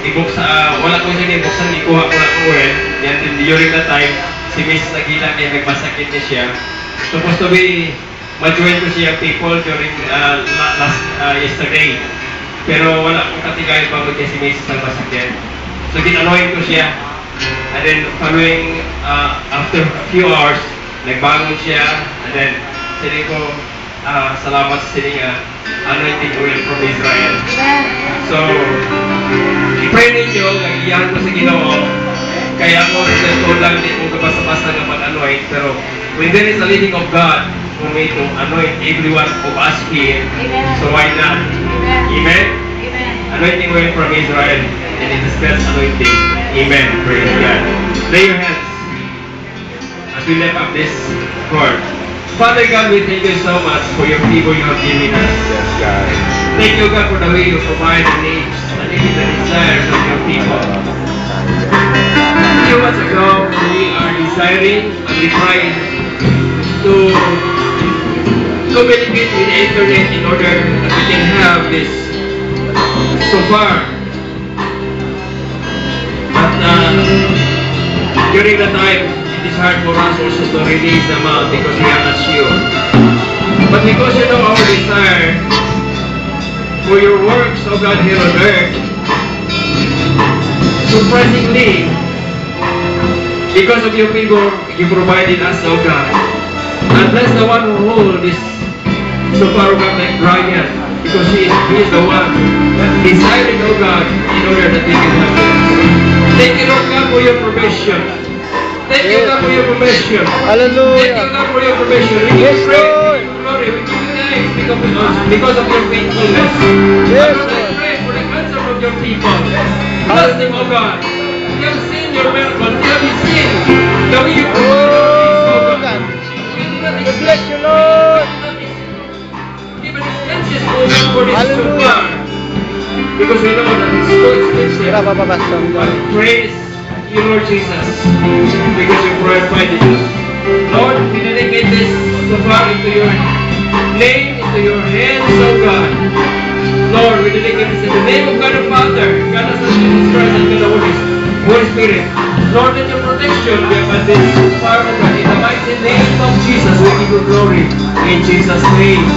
wala ko siya ibuksan, ikuha ko na ko Then during that time, si Miss Nagila niya, nagmasakit niya siya. Supposed to be, ma-join ko siya people during yesterday. Pero wala akong katigay pa kaya si Miss nagmasakit. So ginanoin ko siya. And then following, after a few hours, nagbangon siya. And then, sinin ko, salamat sa sining anointing oil from Israel. So, i-pray ninyo, nag-iyahan ko sa Ginoo, kaya ako nagtutulong lang din kung kabasa-basa ng mag-anoint, pero when there is a leading of God who may to anoint everyone of us here, so why not? Amen? Anointing oil from Israel, and it is God's anointing. Amen. Praise God. Lay your hands as we lift up this chord. Father God, we thank you so much for your people you have given us. Yes, God. Thank you, God, for the way you provide the needs and even the desires of your people. A few months ago, we are desiring and we trying to communicate with the internet in order that we can have this so far. But during the time, it is hard for us also to release the amount because we are not sure. But because you know our desire for your works, O God, here on earth, surprisingly, because of your people, you provided us, O God. And bless the one who holds this so far, O God, like Brian, because he is the one that decided, O God, in order that we can have this. Thank you, Lord God, for your provision. Thank you, God, for your provision. Hallelujah. Thank you, God, for your provision. We give Yes, you praise, Lord. we give you glory, we give you thanks because of your faithfulness. Yes, Lord, I Lord. pray for the answer of your people. Bless them, O God. We have seen your miracles. We have seen the way you provide our needs, O God. We do not We bless you, Lord. give an expenses, O God, for this so Hallelujah. far. Because we know that it's so expensive. Tara, bababasa. But praise you, Lord Jesus, because you provided us. Lord, we dedicate this so far into your name, into your hands, O God. Lord, we dedicate this in the name of God the Father, God the Son, Jesus Christ, and God the Holy Spirit. Lord, let your protection be upon this so far, O God. In the mighty name of Jesus, we give you glory. In Jesus' name.